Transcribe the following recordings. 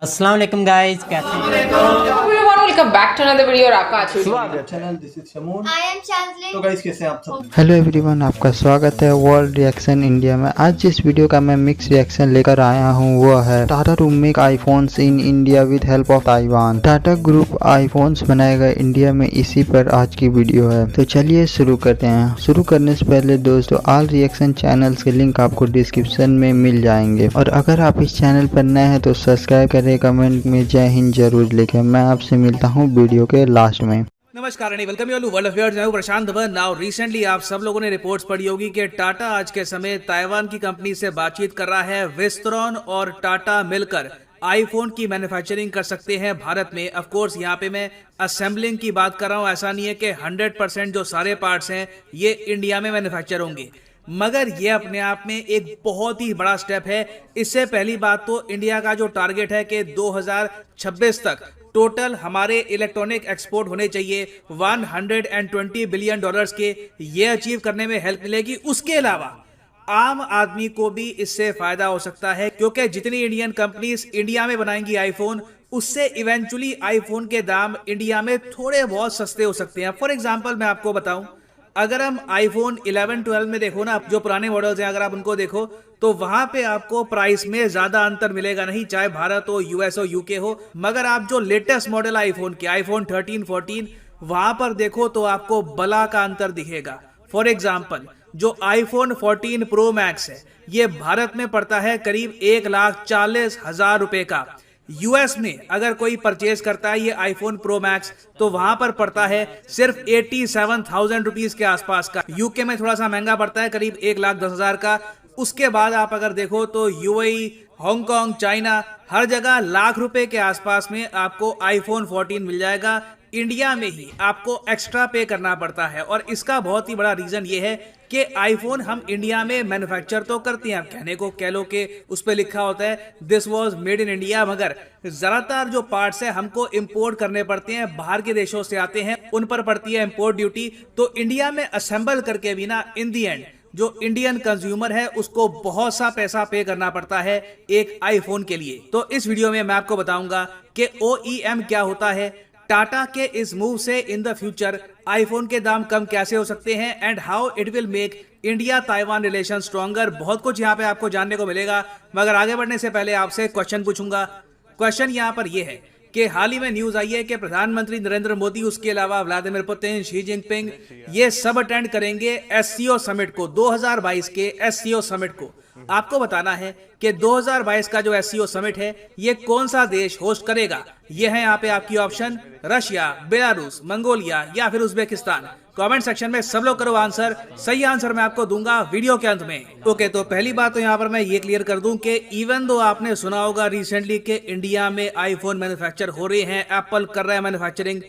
अस्सलाम वालेकुम गाइस, कैसे हैं? everyone, welcome back to another video और आपका आज स्वागत channel this is Shamoon. I am Chansley. तो गाइस कैसे हैं आप सब? हेलो एवरीवन, आपका स्वागत है वर्ल्ड रिएक्शन इंडिया में। आज जिस वीडियो का मैं मिक्स रिएक्शन लेकर आया हूँ वो है Tata to make iPhones in India with help of Taiwan. Tata group iPhones बनाएगा इंडिया में, इसी पर आज की वीडियो है। तो चलिए शुरू करते हैं। शुरू करने से पहले दोस्तों, ऑल रिएक्शन चैनल्स के लिंक आपको डिस्क्रिप्शन में मिल जाएंगे, और अगर आप इस चैनल पर नए हैं तो सब्सक्राइब करें, कमेंट में जय हिंद जरूर लिखें। मैं आपसे मिलता हूँ वीडियो के लास्ट में। नमस्कार and welcome you all world affairs. मैं हूं प्रशांत धवन। नाउ रिसेंटली आप सब लोगों ने रिपोर्ट्स पढ़ी होगी कि टाटा आज के समय ताइवान की कंपनी से बातचीत कर रहा है। विस्ट्रॉन और टाटा मिलकर आईफोन की मैन्युफैक्चरिंग कर सकते हैं भारत में। ऑफ कोर्स यहाँ पे मैं असेंबलिंग की बात कर रहा हूँ। ऐसा नहीं है कि 100% जो सारे पार्ट्स हैं ये इंडिया में मैन्युफैक्चर होंगे, मगर ये अपने आप में एक बहुत ही बड़ा स्टेप है। इससे पहली बात तो इंडिया का जो टारगेट है कि 2026 तक टोटल हमारे इलेक्ट्रॉनिक एक्सपोर्ट होने चाहिए 120 बिलियन डॉलर्स के, ये अचीव करने में हेल्प मिलेगी। उसके अलावा आम आदमी को भी इससे फायदा हो सकता है, क्योंकि जितनी इंडियन कंपनीज इंडिया में बनाएंगी आईफोन, उससे इवेंचुअली आईफोन के दाम इंडिया में थोड़े बहुत सस्ते हो सकते हैं। फॉर एग्जांपल मैं आपको बताऊं, अगर हम आईफोन 11, 12 में देखो ना, जो पुराने मॉडल्स हैं, अगर आप उनको देखो तो वहां पे आपको प्राइस में ज्यादा अंतर मिलेगा नहीं, चाहे भारत हो, यूएस हो, यूके हो। मगर आप जो लेटेस्ट मॉडल आईफोन के आईफोन 13, 14 वहां पर देखो तो आपको बला का अंतर दिखेगा। फॉर एग्जाम्पल जो आईफोन 14 प्रो मैक्स है, ये भारत में पड़ता है करीब 1,40,000 रुपए का। यूएस में अगर कोई परचेज करता है ये आईफोन प्रो मैक्स तो वहां पर पड़ता है सिर्फ 87,000 रुपीज के आसपास का। यूके में थोड़ा सा महंगा पड़ता है, करीब 1,10,000 का। उसके बाद आप अगर देखो तो यूएई, हांगकांग, चाइना, हर जगह लाख रुपए के आसपास में आपको आईफोन 14 मिल जाएगा। इंडिया में ही आपको एक्स्ट्रा पे करना पड़ता है, और इसका बहुत ही बड़ा रीजन ये है कि आईफोन हम इंडिया में मैन्युफैक्चर तो करते हैं। आप कहने को कह लो कि उस पर लिखा होता है this was made in India, मगर ज्यादातर जो पार्ट्स है हमको इंपोर्ट करने पड़ते हैं, बाहर के देशों से आते हैं, उन पर पड़ती है इंपोर्ट ड्यूटी। तो इंडिया में असेंबल करके भी ना, इन दी एंड जो इंडियन कंज्यूमर है उसको बहुत सा पैसा पे करना पड़ता है एक आईफोन के लिए। तो इस वीडियो में मैं आपको बताऊंगा कि OEM क्या होता है, टाटा के इस मूव से इन द फ्यूचर आईफोन के दाम कम कैसे हो सकते हैं, and how it will make India Taiwan relation stronger. बहुत कुछ यहाँ पे आपको जानने को मिलेगा, मगर आगे बढ़ने से पहले आपसे क्वेश्चन पूछूंगा। क्वेश्चन यहाँ पर यह है कि हाल ही में न्यूज आई है कि प्रधानमंत्री नरेंद्र मोदी, उसके अलावा व्लादिमीर पुतिन, शी जिनपिंग, ये सब अटेंड करेंगे SCO समिट को, 2022 के SCO समिट को। आपको बताना है कि 2022 का जो SCO समिट है ये कौन सा देश होस्ट करेगा। ये है यहाँ पे आपकी ऑप्शन, रशिया, बेलारूस, मंगोलिया या फिर उज्बेकिस्तान। कमेंट सेक्शन में सब लोग करो आंसर। सही आंसर मैं आपको दूंगा वीडियो के अंत में। ओके, तो पहली बात तो यहाँ पर मैं ये क्लियर कर दूं कि इवन दो आपने सुना होगा रिसेंटली कि इंडिया में आईफोन मैन्युफैक्चर हो रहे हैं, एप्पल कर रहा है मैन्युफैक्चरिंग,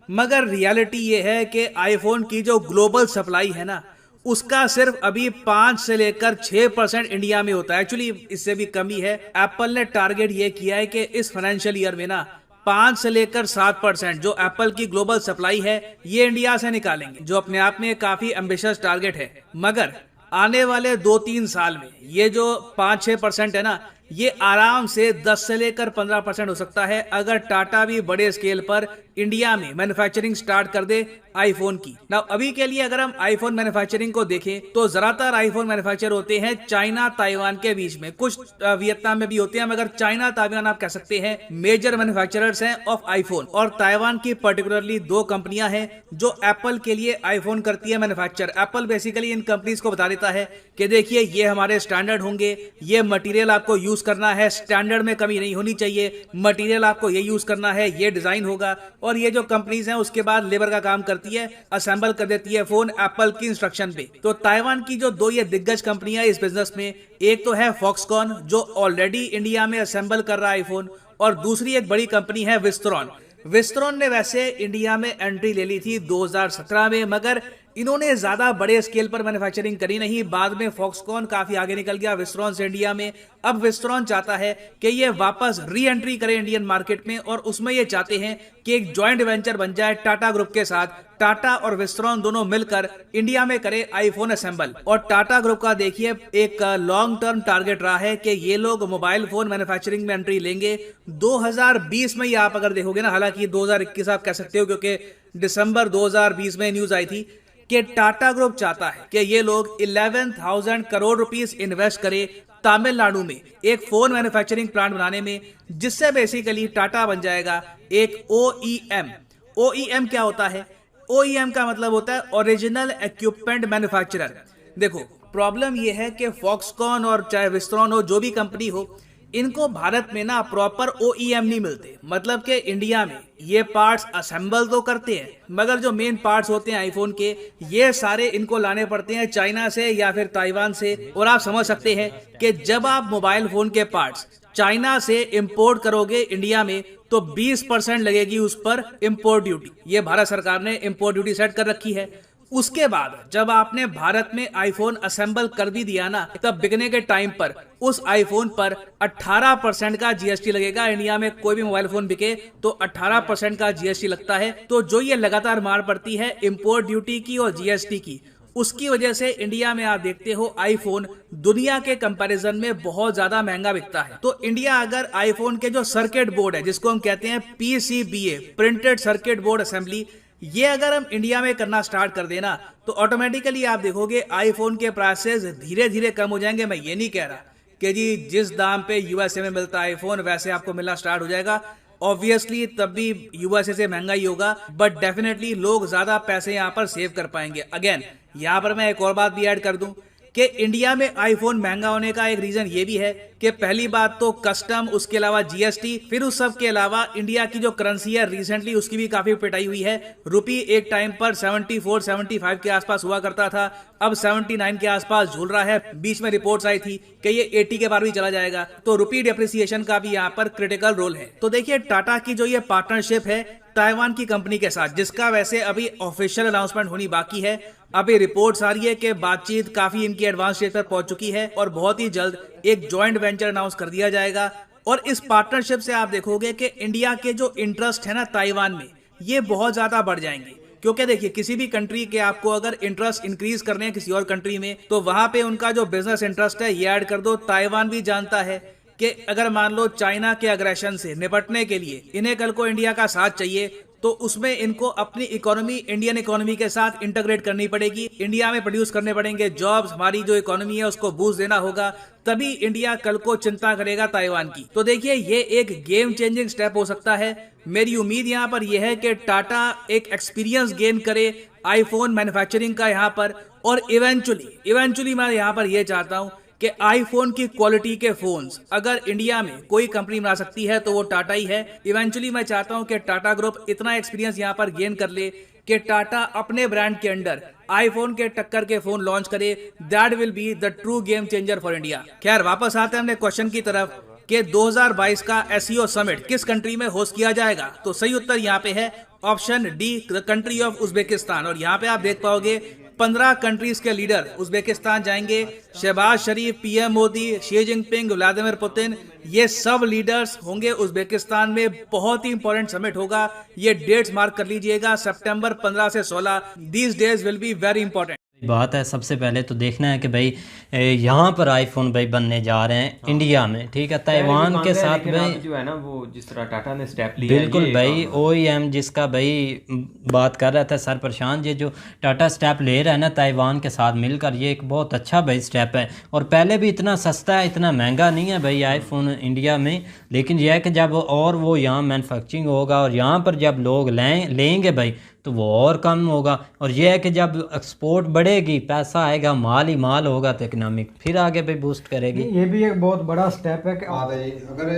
मगर रियलिटी ये है कि आईफोन की जो ग्लोबल सप्लाई है ना, उसका सिर्फ अभी 5 से लेकर 6% इंडिया में होता है। एक्चुअली इससे भी कमी है। एप्पल ने टारगेट ये किया है कि इस फाइनेंशियल ईयर में ना 5 से लेकर 7% जो एप्पल की ग्लोबल सप्लाई है ये इंडिया से निकालेंगे, जो अपने आप में काफी एम्बिशियस टारगेट है। मगर आने वाले 2-3 साल में ये जो 5-6% है ना, ये आराम से 10 से लेकर 15% हो सकता है, अगर टाटा भी बड़े स्केल पर इंडिया में मैन्युफैक्चरिंग स्टार्ट कर दे आईफोन की। ना अभी के लिए अगर हम आईफोन मैन्युफैक्चरिंग को देखें तो ज्यादातर आईफोन मैन्युफैक्चर होते हैं चाइना ताइवान के बीच में, कुछ वियतनाम में भी होते हैं, मगर चाइना ताइवान आप कह सकते हैं मेजर मैन्युफैक्चरर्स हैं ऑफ आईफोन। और ताइवान की पर्टिकुलरली 2 कंपनियां हैं जो एप्पल के लिए आईफोन करती है मैन्युफैक्चर। एप्पल बेसिकली इन कंपनीज को बता देता है कि देखिए ये हमारे स्टैंडर्ड होंगे, ये मटेरियल आपको यूज करना है, स्टैंडर्ड में कमी नहीं होनी चाहिए, मटेरियल आपको ये यूज करना है, ये डिजाइन होगा। और ये जो कंपनीज हैं उसके बाद लेबर का काम करती है, असेंबल कर देती है फोन एप्पल की इंस्ट्रक्शन पे। तो ताइवान की जो 2 ये दिग्गज कंपनियां इस बिजनेस में, एक तो है फॉक्सकॉन जो ऑलरेडी इंडिया में असेंबल कर रहा है आईफोन, और दूसरी एक बड़ी कंपनी है विस्ट्रॉन। विस्ट्रॉन ने वैसे इंडिया में एंट्री ले ली थी 2017 में, मगर इन्होंने ज्यादा बड़े स्केल पर मैन्युफैक्चरिंग करी नहीं। बाद में फॉक्सकॉन काफी आगे निकल गया विस्ट्रॉन से इंडिया में। अब विस्ट्रॉन चाहता है कि ये वापस री एंट्री करे इंडियन मार्केट में, और उसमें ये चाहते हैं कि एक जॉइंट वेंचर बन जाए टाटा ग्रुप के साथ। टाटा और विस्ट्रॉन दोनों मिलकर इंडिया में करे आईफोन असेंबल। और टाटा ग्रुप का देखिए एक लॉन्ग टर्म टारगेट रहा है कि ये लोग मोबाइल फोन मैन्युफैक्चरिंग में एंट्री लेंगे 2020 में। ये आप अगर देखोगे ना, हालांकि 2021 आप कह सकते हो क्योंकि दिसंबर 2020 में न्यूज आई थी कि टाटा ग्रुप चाहता है कि ये लोग 11,000 करोड़ रुपीस इन्वेस्ट करे तमिलनाडु में एक फोन मैन्युफैक्चरिंग प्लांट बनाने में, जिससे बेसिकली टाटा बन जाएगा एक OEM। OEM क्या होता है? OEM का मतलब होता है ओरिजिनल इक्विपमेंट मैन्युफैक्चरर। देखो प्रॉब्लम ये है कि फॉक्सकॉन और चाहे विस्ट्रॉन हो, जो भी कंपनी हो, इनको भारत में ना प्रॉपर OEM नहीं मिलते। मतलब कि इंडिया में ये पार्ट्स असेंबल तो करते हैं, मगर जो मेन पार्ट्स होते हैं आईफोन के, ये सारे इनको लाने पड़ते हैं चाइना से या फिर ताइवान से। और आप समझ सकते हैं कि जब आप मोबाइल फोन के पार्ट्स चाइना से इंपोर्ट करोगे इंडिया में तो 20% लगेगी उस पर इंपोर्ट ड्यूटी। ये भारत सरकार ने इंपोर्ट ड्यूटी सेट कर रखी है। उसके बाद जब आपने भारत में आईफोन असेंबल कर भी दिया ना, तब बिकने के टाइम पर उस आईफोन पर 18% का GST लगेगा। इंडिया में कोई भी मोबाइल फोन बिके तो 18% का GST लगता है। तो जो ये लगातार मार पड़ती है इंपोर्ट ड्यूटी की और GST की, उसकी वजह से इंडिया में आप देखते हो आईफोन दुनिया के कंपैरिजन में बहुत ज्यादा महंगा बिकता है। तो इंडिया अगर आईफोन के जो सर्किट बोर्ड है, जिसको हम कहते हैं PCBA, printed circuit board assembly, ये अगर हम इंडिया में करना स्टार्ट कर देना तो ऑटोमेटिकली आप देखोगे आईफोन के प्राइसेस धीरे धीरे कम हो जाएंगे। मैं ये नहीं कह रहा कि जी जिस दाम पे USA में मिलता है आईफोन वैसे आपको मिलना स्टार्ट हो जाएगा। ऑब्वियसली तब भी USA से महंगा ही होगा, बट डेफिनेटली लोग ज्यादा पैसे यहाँ पर सेव कर पाएंगे। अगेन यहाँ पर मैं एक और बात भी ऐड कर दूं कि इंडिया में आईफोन महंगा होने का एक रीजन ये भी है कि पहली बात तो कस्टम, उसके अलावा GST, फिर उस सब के अलावा इंडिया की जो करेंसी है रिसेंटली उसकी भी काफी पिटाई हुई है। रुपी एक टाइम पर 74-75 के आसपास हुआ करता था, अब 79 के आसपास झूल रहा है। बीच में रिपोर्ट्स आई थी कि ये 80 के बार भी चला जाएगा। तो रुपी डेप्रिसिएशन का भी यहाँ पर क्रिटिकल रोल है। तो देखिए टाटा की जो ये पार्टनरशिप है ताइवान की कंपनी के साथ, जिसका वैसे अभी ऑफिशियल अनाउंसमेंट होनी बाकी है, अभी रिपोर्ट्स आ रही है कि बातचीत काफी इनकी एडवांस स्टेज पर पहुंच चुकी है और बहुत ही जल्द एक जॉइंट वेंचर अनाउंस कर दिया जाएगा। और इस पार्टनरशिप से आप देखोगे कि इंडिया के जो इंटरेस्ट है ना ताइवान में, ये बहुत ज्यादा बढ़ जाएंगे। क्योंकि देखिए किसी भी कंट्री के आपको अगर इंटरेस्ट इंक्रीज करने हैं किसी और कंट्री में, तो वहां पे उनका जो बिजनेस इंटरेस्ट है ये ऐड कर दो। ताइवान भी जानता है कि अगर मान लो चाइना के अग्रेशन से निपटने के लिए इन्हें कल को इंडिया का साथ चाहिए, तो उसमें इनको अपनी इकोनॉमी इंडियन इकोनॉमी के साथ इंटीग्रेट करनी पड़ेगी। इंडिया में प्रोड्यूस करने पड़ेंगे जॉब्स, हमारी जो इकोनॉमी है उसको बूस्ट देना होगा, तभी इंडिया कल को चिंता करेगा ताइवान की। तो देखिए ये एक गेम चेंजिंग स्टेप हो सकता है। मेरी उम्मीद यहाँ पर यह है कि टाटा एक एक्सपीरियंस गेन करे आईफोन मैन्युफैक्चरिंग का यहाँ पर, और इवेंचुअली मैं यहाँ पर यह चाहता हूँ कि आईफोन की क्वालिटी के फोन्स अगर इंडिया में कोई कंपनी बना सकती है तो वो टाटा ही है। इवेंचुअली मैं चाहता हूं कि टाटा ग्रुप इतना एक्सपीरियंस यहां पर गेन कर ले कि टाटा अपने ब्रांड के अंडर आईफोन के टक्कर के फोन लॉन्च करे। That will be the true game changer for India. खैर वापस आते हैं हमने क्वेश्चन की तरफ कि 2022 का SEO समिट किस कंट्री में होस्ट किया जाएगा। तो सही उत्तर यहाँ पे है option D, the country of Uzbekistan. और यहाँ पे आप देख पाओगे 15 कंट्रीज के लीडर उज्बेकिस्तान जाएंगे। शहबाज शरीफ, PM Modi, Xi Jinping, Vladimir Putin, ये सब लीडर्स होंगे उज्बेकिस्तान में। बहुत ही इंपॉर्टेंट समिट होगा, ये डेट्स मार्क कर लीजिएगा, सितंबर 15 से 16। These days will be very important. बात है सबसे पहले तो देखना है कि भाई यहाँ पर आईफोन भाई बनने जा रहे हैं इंडिया में, ठीक है। ताइवान के साथ भाई जो है ना वो जिस तरह टाटा ने स्टेप लिया बिल्कुल भाई OEM जिसका भाई बात कर रहा था सर प्रशांत, ये जो टाटा स्टेप ले रहा है ना ताइवान के साथ मिलकर, ये एक बहुत अच्छा भाई स्टेप है। और पहले भी इतना सस्ता है, इतना महंगा नहीं है भाई आईफोन इंडिया में, लेकिन यह है कि जब और वो यहाँ मैन्युफैक्चरिंग होगा और यहाँ पर जब लोग लेंगे भाई तो वो और कम होगा। और यह है कि जब एक्सपोर्ट बढ़ेगी, पैसा आएगा, माल ही माल होगा, तो इकोनॉमिक फिर आगे भी बूस्ट करेगी। ये भी एक बहुत बड़ा स्टेप है कि अगर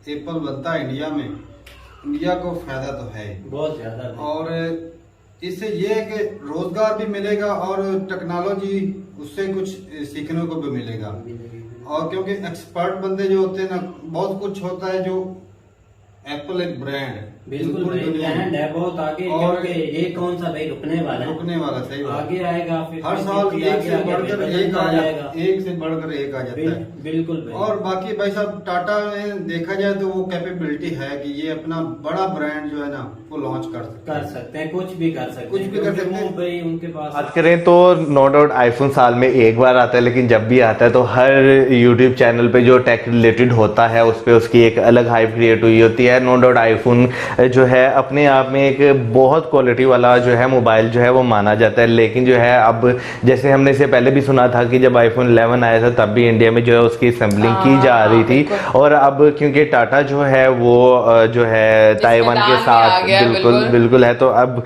एप्पल बनता है इंडिया में, इंडिया को फायदा तो है बहुत ज्यादा। और इससे ये है कि रोजगार भी मिलेगा और टेक्नोलॉजी उससे कुछ सीखने को भी मिलेगा। और क्योंकि एक्सपर्ट बंदे जो होते हैं ना, बहुत कुछ होता है जो एप्पल एक ब्रांड बिल्कुल भाई ब्रांड है बहुत आगे, और क्योंकि ये कौन सा भाई रुकने वाला है, रुकने वाला, सही बात। आगे आएगा फिर हर साल एक से बढ़कर एक आ जाएगा, एक से बढ़कर एक आ जाता है। बिल्कुल भाई। और बाकी भाई साहब टाटा में देखा जाए तो वो कैपेबिलिटी है कि ये अपना बड़ा ब्रांड जो है ना वो लॉन्च कर सकते हैं, कुछ भी कर सकते हैं, कुछ भी कर सकते हैं भाई उनके पास। बात करें तो नो डाउट आईफोन साल में एक बार आता है, लेकिन जब भी आता है तो हर यूट्यूब चैनल पे जो टेक रिलेटेड होता है उस पे उसकी एक अलग हाइप क्रिएट हुई होती है। नो डाउट आईफोन जो है अपने आप में एक बहुत क्वालिटी वाला जो है मोबाइल जो है वो माना जाता है, लेकिन जो है अब जैसे हमने इससे पहले भी सुना था कि जब आईफोन 11 आया था तब भी इंडिया में जो है उसकी असेंबलिंग की जा रही थी, और अब क्योंकि टाटा जो है वो जो है ताइवान के साथ बिल्कुल है, तो अब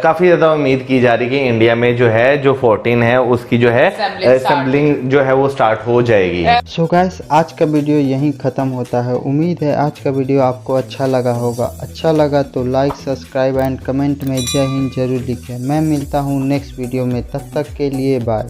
काफी ज्यादा उम्मीद की जा रही है कि इंडिया में जो है जो 14 है उसकी जो है असेंबलिंग जो है वो स्टार्ट हो जाएगी। सो गाइस आज का वीडियो यहीं ख़त्म होता है। उम्मीद है आज का वीडियो आपको अच्छा लगा होगा। अच्छा लगा तो लाइक, सब्सक्राइब एंड कमेंट में जय हिंद जरूर लिखें। मैं मिलता हूँ नेक्स्ट वीडियो में, तब तक के लिए बाय।